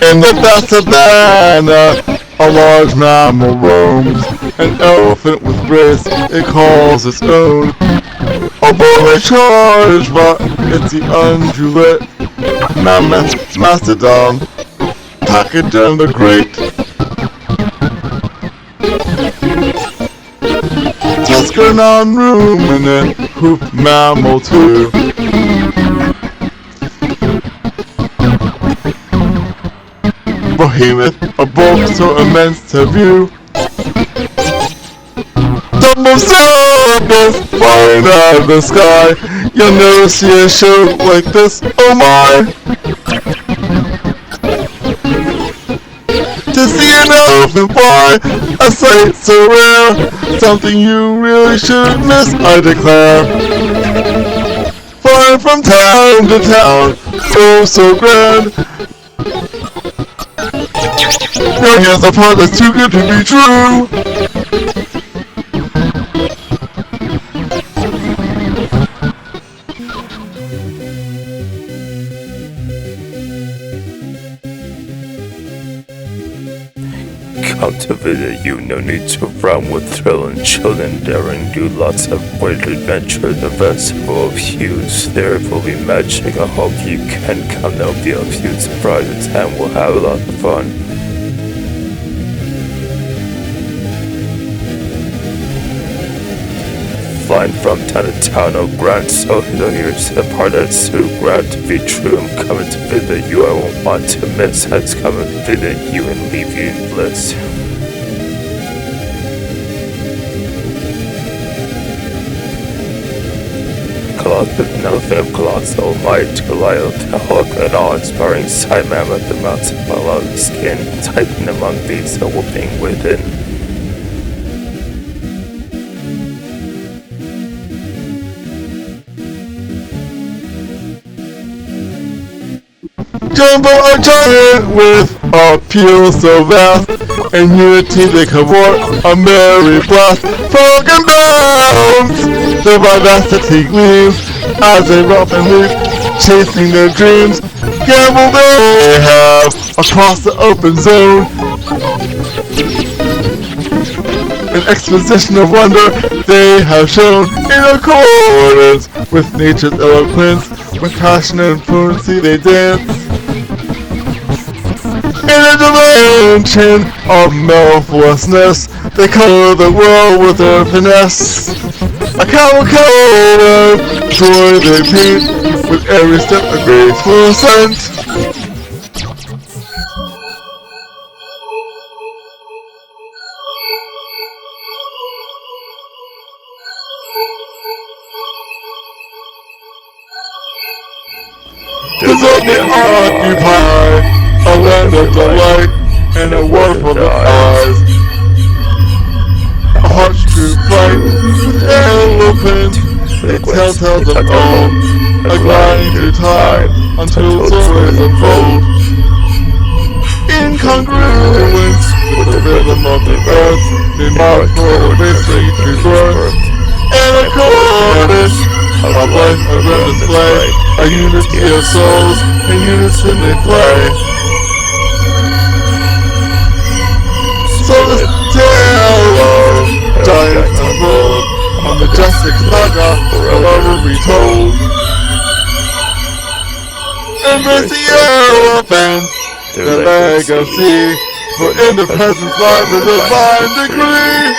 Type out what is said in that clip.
In the vast savannah, a large mammal roams. An elephant with grace it calls its own. A boy charged, but it's the ungulate mammoth mastodon, Pachyderm the Great. Tusker non-ruminant, hoofed mammal too. Behemoth, a bulk so immense to view. Double circus flying out of the sky. You'll never see a show like this, oh my! To see an elephant fly, a sight so rare, something you really should miss, I declare. Flying from town to town, oh so grand. Now here's a part that's too good to be true. Come to visit you, no need to run with thrill and chill and daring. Do lots of weird adventures, a festival of hues. There will be magic, I hope you can come. There'll be a few surprises and we'll have a lot of fun. Flying from town to town, oh grand, so here's the part that's too grand to be true. I'm coming to visit you, I won't want to miss. I'll come and visit you and leave you in bliss. Colossal, nothing colossal, might, Goliath, a hawk, an awe-inspiring side mammoth, the mountain below the skin, titan among beasts, a whooping within. Jumbo a giant with appeal so vast, in unity they cavort a merry blast. Frog and bounce, their vivacity gleams as they romp and leap, chasing their dreams. Gamble they have across the open zone, an exposition of wonder they have shown in accordance with nature's eloquence. With passion and fluency they dance in a dimension of mellifluousness. They color the world with their finesse. A cavalcade of joy they paint with every step a graceful ascent. Does they occupy a land of delight and a world full of eyes? A heart's true flight, elephant, they tell tales of old, a gliding through time until stories unfold. Incongruence with the rhythm of the earth, they mark for victory to birth, and a chorus of life a grand display, a unity of souls, in unison they play. So the tale of giants unrolled, a majestic saga forever retold. Embrace the elephant, their legacy, for in the presence lies the divine decree.